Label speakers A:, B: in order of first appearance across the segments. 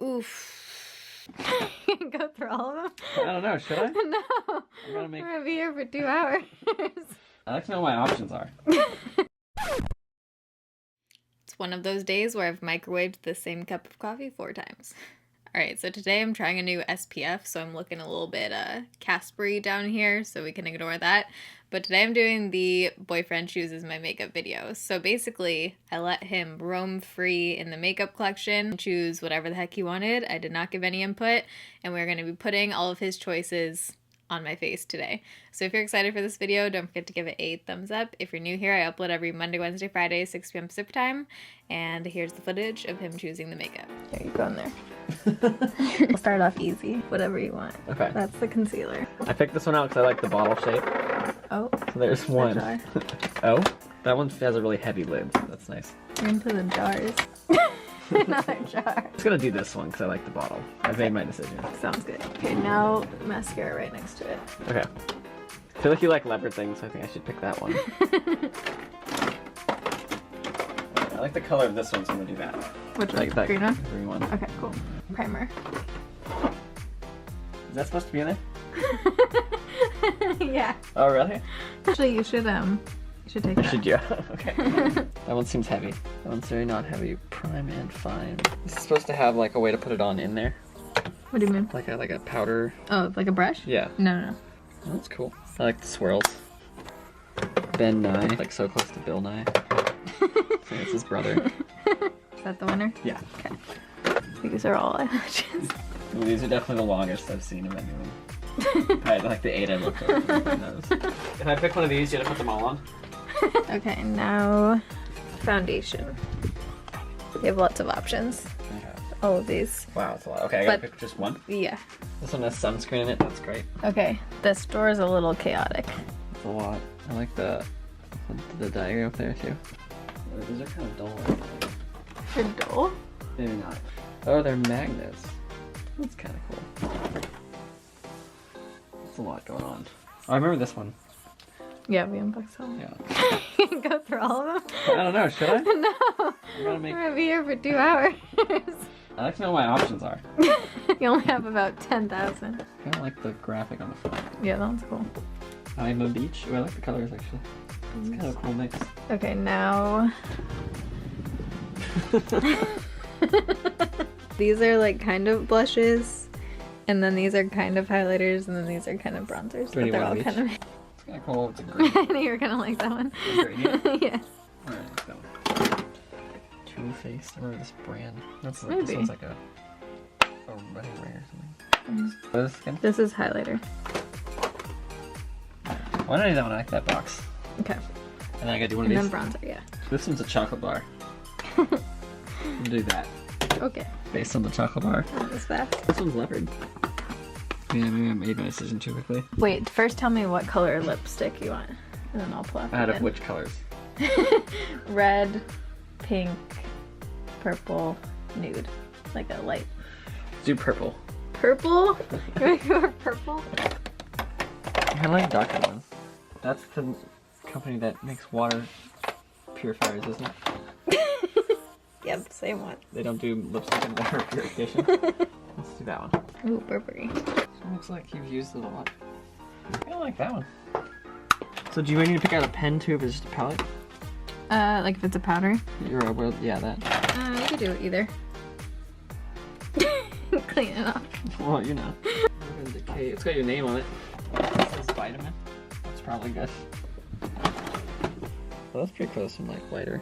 A: Oof. Go through all of them?
B: I don't know, should I?
A: No.
B: I'm
A: gonna be here for 2 hours.
B: I like to know what my options are.
A: It's one of those days where I've microwaved the same cup of coffee 4 times. Alright, so today I'm trying a new SPF, so I'm looking a little bit Casper-y down here, so we can ignore that. But today I'm doing the boyfriend chooses my makeup videos. So basically, I let him roam free in the makeup collection, choose whatever the heck he wanted. I did not give any input, and we're going to be putting all of his choices on my face today. So if you're excited for this video, don't forget to give it a thumbs up. If you're new here, I upload every Monday, Wednesday, Friday, 6 p.m. Pacific time. And here's the footage of him choosing the makeup. There you go in there. We'll start off easy. Whatever you want. Okay. That's the concealer.
B: I picked this one out because I like the bottle shape.
A: Oh.
B: So there's one. Oh? That one has a really heavy lid. So that's nice.
A: You're into the jars. Another jar.
B: I'm just gonna do this one because I like the bottle. I've made my decision.
A: Sounds good. Okay, now mascara right next to it.
B: Okay. I feel like you like leopard things, so I think I should pick that one. I like the color of this one, so I'm gonna do that.
A: Which one?
B: Like that
A: green one?
B: Green one.
A: Okay, cool. Primer.
B: Is that supposed to be in there?
A: Yeah.
B: Oh, really?
A: Actually, you should take that.
B: Should you? Okay. That one seems heavy. That one's very not heavy. Prime and fine. This is supposed to have like a way to put it on in there.
A: What do you mean?
B: Like a powder.
A: Oh, like a brush?
B: Yeah.
A: No.
B: Oh, that's cool. I like the swirls. Ben Nye, like so close to Bill Nye. I think it's his brother.
A: Is that the winner?
B: Yeah.
A: Okay. These are all eyelashes.
B: Well, these are definitely the longest I've seen of anyone. I like the 8 I looked over. If I pick one of these, you have to put them all on?
A: Okay, now foundation. You have lots of options.
B: Okay.
A: All of these.
B: Wow, that's a lot. Okay, I gotta pick just one?
A: Yeah.
B: This one has sunscreen in it, that's great.
A: Okay, this door is a little chaotic.
B: It's a lot. I like the diagram up there too. These are kind of dull.
A: They're dull?
B: Maybe not. Oh, they're magnets. That's kind of cool. That's a lot going on. Oh, I remember this one.
A: Yeah, we unboxed them.
B: Yeah.
A: Go through all of them?
B: I don't know, should I?
A: No. We're gonna be here for 2 hours.
B: I like to know what my options are.
A: You only have about 10,000.
B: I kind of like the graphic on the front.
A: Yeah, that one's cool.
B: I'm a beach. Oh, I like the colors actually. It's kind of a cool mix.
A: Okay, now... These are like kind of blushes, and then these are kind of highlighters, and then these are kind of bronzers. But they're all kind of...
B: It's kind of cool. It's a green.
A: I knew you were gonna like that one.
B: Green, yeah?
A: Yeah.
B: Alright, that one. Too Faced. I remember this brand. This one's like a running ray or something. What is this again?
A: This is highlighter.
B: Why don't I do that one? I like that box.
A: Okay.
B: And then I gotta do one of these.
A: And then bronzer, yeah.
B: This one's a chocolate bar. I'm gonna do that.
A: Okay.
B: Based on the chocolate bar.
A: That was fast.
B: This one's leopard. Yeah, maybe I made my decision too quickly.
A: Wait, first tell me what color lipstick you want, and then I'll pull up.
B: Out of which colors?
A: Red, pink, purple, nude. Like a light.
B: Do purple.
A: Purple? You want to go for purple?
B: I like darker ones. That's the company that makes water purifiers, isn't it?
A: Yep, same one.
B: They don't do lipstick and water purification. Let's do that one.
A: Ooh, Burberry.
B: It looks like you've used it a lot. I kind of like that one. So do you need to pick out a pen too if it's just a palette?
A: Like if it's a powder?
B: Yeah, that.
A: You could do either. Clean it off.
B: Well, you know. It's got your name on it. It says vitamin. That's probably good. Well, that's pretty close and like lighter.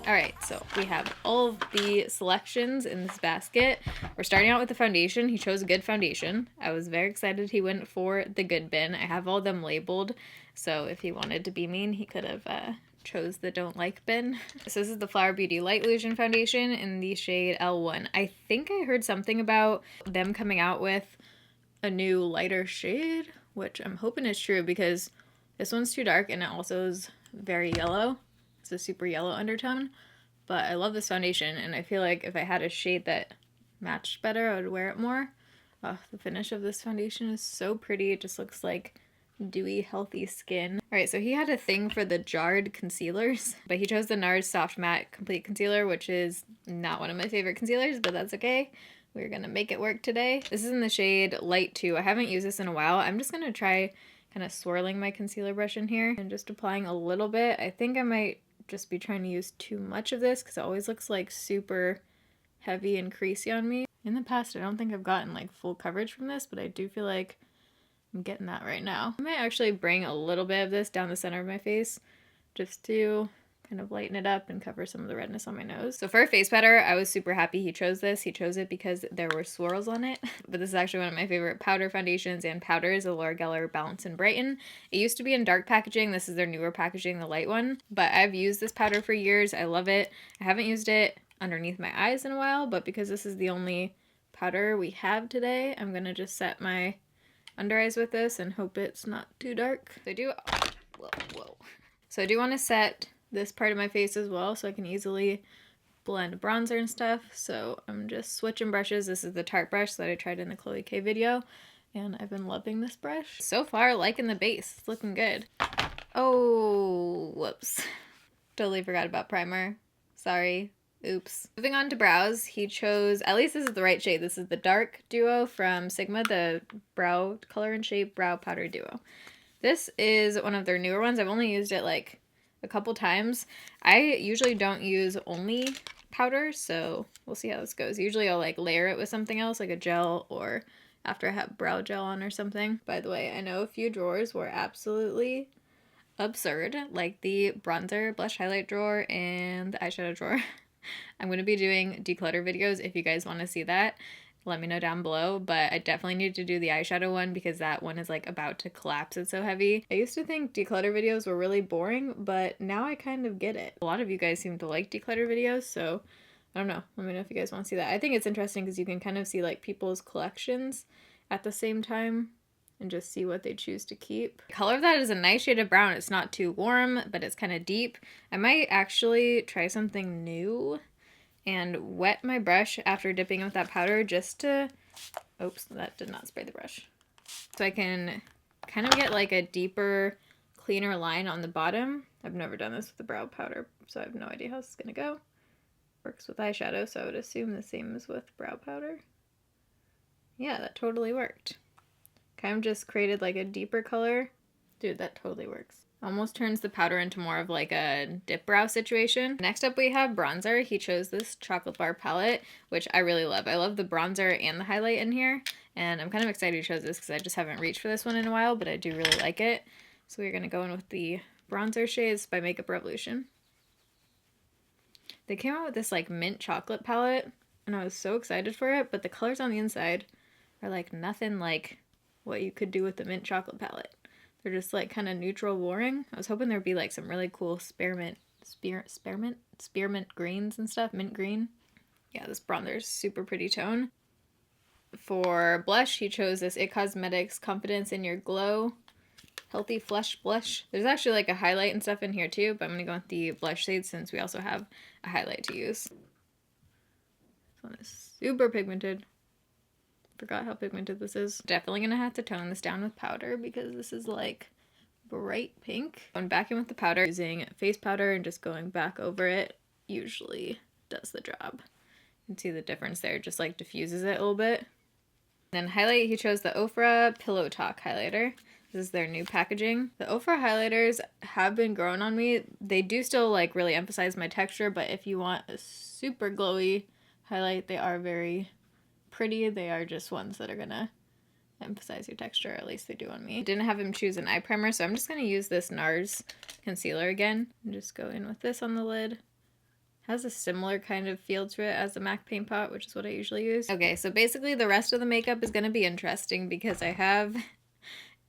A: Alright, so we have all of the selections in this basket. We're starting out with the foundation. He chose a good foundation. I was very excited he went for the good bin. I have all of them labeled, so if he wanted to be mean, he could have chose the don't like bin. So this is the Flower Beauty Light Illusion Foundation in the shade L1. I think I heard something about them coming out with a new lighter shade, which I'm hoping is true because this one's too dark and it also is very yellow. It's a super yellow undertone, but I love this foundation and I feel like if I had a shade that matched better, I would wear it more. Oh, the finish of this foundation is so pretty. It just looks like dewy, healthy skin. Alright, so he had a thing for the jarred concealers, but he chose the NARS Soft Matte Complete Concealer, which is not one of my favorite concealers, but that's okay. we're gonna make it work today. This is in the shade Light 2. I haven't used this in a while. I'm just gonna try kind of swirling my concealer brush in here and just applying a little bit. I think I might just be trying to use too much of this because it always looks like super heavy and creasy on me. In the past, I don't think I've gotten like full coverage from this, but I do feel like I'm getting that right now. I might actually bring a little bit of this down the center of my face just to kind of lighten it up and cover some of the redness on my nose. So for a face powder, I was super happy he chose this. He chose it because there were swirls on it. But this is actually one of my favorite powder foundations and powders, the Laura Geller Balance and Brighten. It used to be in dark packaging. This is their newer packaging, the light one. But I've used this powder for years. I love it. I haven't used it underneath my eyes in a while, but because this is the only powder we have today, I'm gonna just set my under eyes with this and hope it's not too dark. So I do, whoa. So I do want to set this part of my face as well so I can easily blend bronzer and stuff. So I'm just switching brushes. This is the Tarte brush that I tried in the Chloe K video, and I've been loving this brush. So far, liking the base. It's looking good. Oh, whoops. Totally forgot about primer. Sorry. Oops. Moving on to brows, he chose, at least this is the right shade. This is the Dark Duo from Sigma, the Brow Color and Shape Brow Powder Duo. This is one of their newer ones. I've only used it like a couple times. I usually don't use only powder, so we'll see how this goes. Usually I'll like layer it with something else, like a gel, or after I have brow gel on or something. By the way, I know a few drawers were absolutely absurd, like the bronzer, blush, highlight drawer, and the eyeshadow drawer. I'm going to be doing declutter videos. If you guys want to see that, let me know down below, but I definitely need to do the eyeshadow one because that one is like about to collapse. It's so heavy. I used to think declutter videos were really boring, but now I kind of get it. A lot of you guys seem to like declutter videos, so I don't know. Let me know if you guys want to see that. I think it's interesting because you can kind of see like people's collections at the same time and just see what they choose to keep. The color of that is a nice shade of brown. It's not too warm, but it's kind of deep. I might actually try something new and wet my brush after dipping with that powder just to, oops, that did not spray the brush. So I can kind of get like a deeper, cleaner line on the bottom. I've never done this with the brow powder, so I have no idea how this is gonna go. Works with eyeshadow, so I would assume the same as with brow powder. Yeah, that totally worked. Kind of just created like a deeper color. Dude, that totally works. Almost turns the powder into more of like a dip brow situation. Next up we have bronzer. He chose this chocolate bar palette, which I really love. I love the bronzer and the highlight in here, and I'm kind of excited he chose this because I just haven't reached for this one in a while, but I do really like it. So we're gonna go in with the bronzer shades by Makeup Revolution. They came out with this like mint chocolate palette, and I was so excited for it, but the colors on the inside are like nothing like what you could do with the mint chocolate palette. They're just like kind of neutral boring. I was hoping there'd be like some really cool spearmint greens and stuff, mint green. Yeah, this bronzer is super pretty tone. For blush, he chose this It Cosmetics Confidence in Your Glow Healthy Flush Blush. There's actually like a highlight and stuff in here too, but I'm gonna go with the blush shade since we also have a highlight to use. This one is super pigmented. Forgot how pigmented this is. Definitely gonna have to tone this down with powder because this is like bright pink. Going back in with the powder, using face powder and just going back over it usually does the job. You can see the difference there, just like diffuses it a little bit. Then highlight, he chose the Ofra Pillow Talk highlighter. This is their new packaging. The Ofra highlighters have been growing on me. They do still like really emphasize my texture, but if you want a super glowy highlight, they are very pretty. They are just ones that are gonna emphasize your texture, at least they do on me. Didn't have him choose an eye primer, so I'm just gonna use this NARS concealer again and just go in with this on the lid. Has a similar kind of feel to it as the MAC Paint Pot, which is what I usually use. Okay, so basically the rest of the makeup is gonna be interesting because I have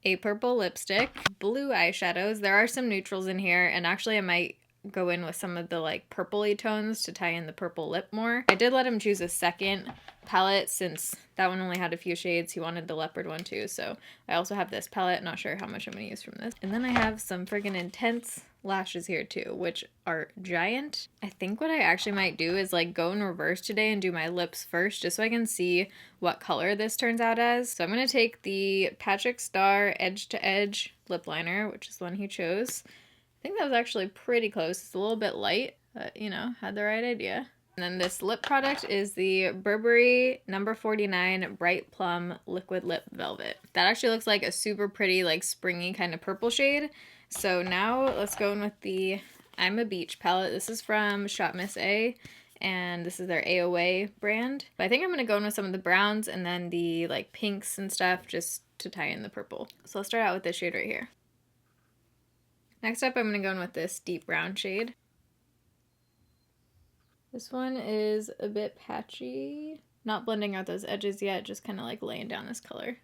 A: a purple lipstick, blue eyeshadows. There are some neutrals in here, and actually I might go in with some of the like purpley tones to tie in the purple lip more. I did let him choose a second palette since that one only had a few shades. He wanted the leopard one too, so I also have this palette. Not sure how much I'm gonna use from this. And then I have some friggin' intense lashes here too, which are giant. I think what I actually might do is like go in reverse today and do my lips first just so I can see what color this turns out as. So I'm gonna take the Patrick Starrr Edge to Edge lip liner, which is the one he chose. I think that was actually pretty close. It's a little bit light, but you know, had the right idea. And then this lip product is the Burberry No. 49 Bright Plum Liquid Lip Velvet. That actually looks like a super pretty, like springy kind of purple shade. So now let's go in with the I'm a Beach palette. This is from Shop Miss A, and this is their AOA brand. But I think I'm going to go in with some of the browns and then the like pinks and stuff just to tie in the purple. So let's start out with this shade right here. Next up, I'm going to go in with this deep brown shade. This one is a bit patchy. Not blending out those edges yet, just kind of like laying down this color.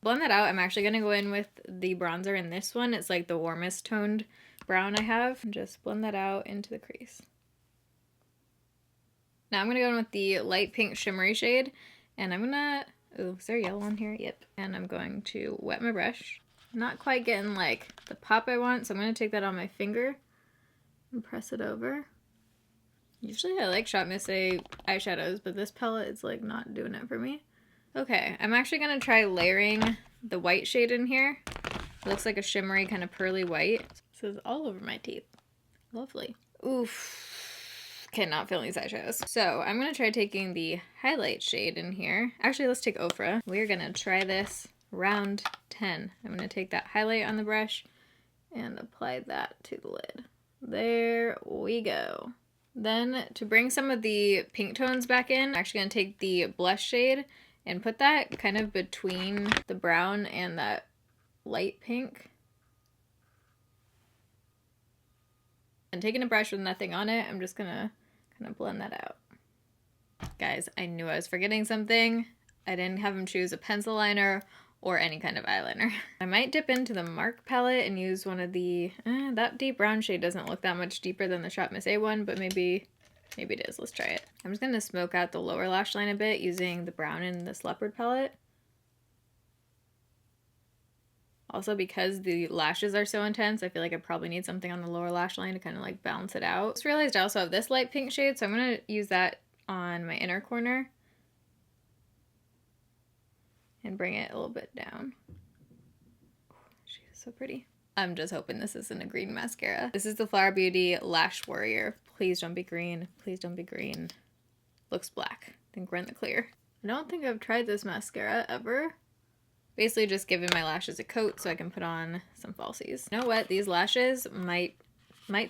A: Blend that out. I'm actually going to go in with the bronzer in this one. It's like the warmest toned brown I have. Just blend that out into the crease. Now I'm going to go in with the light pink shimmery shade. And I'm going to... Oh, is there yellow on here? Yep. And I'm going to wet my brush. I'm not quite getting like the pop I want, so I'm going to take that on my finger and press it over. Usually I like Shop Miss A eyeshadows, but this palette is like not doing it for me. Okay, I'm actually going to try layering the white shade in here. It looks like a shimmery kind of pearly white. This is all over my teeth. Lovely. Oof. Okay, not feeling these eyeshadows. So I'm going to try taking the highlight shade in here. Actually, let's take Ofra. We're going to try this round 10. I'm going to take that highlight on the brush and apply that to the lid. There we go. Then to bring some of the pink tones back in, I'm actually going to take the blush shade and put that kind of between the brown and that light pink. And taking a brush with nothing on it, I'm just going to kind of blend that out. Guys, I knew I was forgetting something. I didn't have him choose a pencil liner or any kind of eyeliner. I might dip into the Mark palette and use one of the... that deep brown shade doesn't look that much deeper than the Shop Miss A one, but maybe it is. Let's try it. I'm just going to smoke out the lower lash line a bit using the brown in this Leopard palette. Also, because the lashes are so intense, I feel like I probably need something on the lower lash line to kind of like balance it out. Just realized I also have this light pink shade, so I'm going to use that on my inner corner and bring it a little bit down. She is so pretty. I'm just hoping this isn't a green mascara. This is the Flower Beauty Lash Warrior. Please don't be green. Please don't be green. Looks black. I think we're in the clear. I don't think I've tried this mascara ever. Basically just giving my lashes a coat so I can put on some falsies. You know what? These lashes might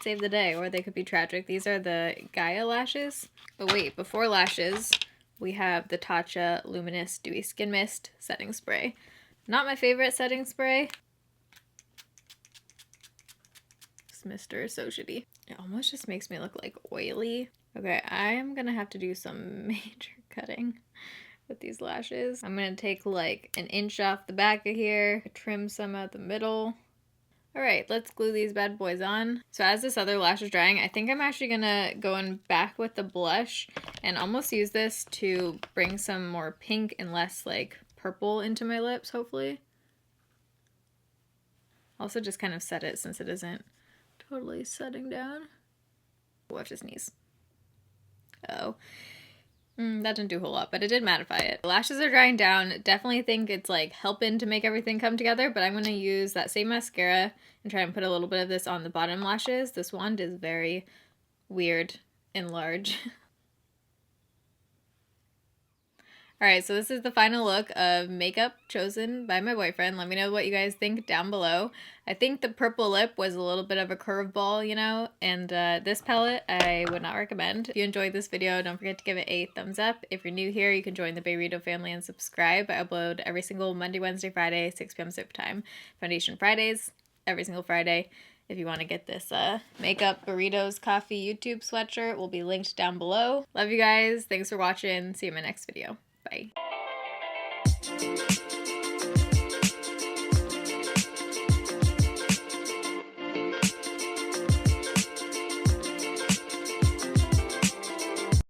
A: save the day, or they could be tragic. These are the Gaia lashes. But wait, before lashes, we have the Tatcha Luminous Dewy Skin Mist Setting Spray. Not my favorite setting spray. This mister is so shitty. It almost just makes me look like oily. Okay, I am gonna have to do some major cutting with these lashes. I'm gonna take like an inch off the back of here, trim some out the middle. Alright, let's glue these bad boys on. So as this other lash is drying, I think I'm actually gonna go in back with the blush and almost use this to bring some more pink and less like purple into my lips, hopefully. Also just kind of set it since it isn't totally setting down. Watch his knees. Uh-oh. That didn't do a whole lot, but it did mattify it. The lashes are drying down. Definitely think it's like helping to make everything come together, but I'm going to use that same mascara and try and put a little bit of this on the bottom lashes. This wand is very weird and large. Alright, so this is the final look of makeup chosen by my boyfriend. Let me know what you guys think down below. I think the purple lip was a little bit of a curveball, you know, and this palette I would not recommend. If you enjoyed this video, don't forget to give it a thumbs up. If you're new here, you can join the Bayrito family and subscribe. I upload every single Monday, Wednesday, Friday, 6 p.m. Pacific time. Foundation Fridays, every single Friday. If you want to get this Makeup Burritos Coffee YouTube sweatshirt, will be linked down below. Love you guys. Thanks for watching. See you in my next video. Bye.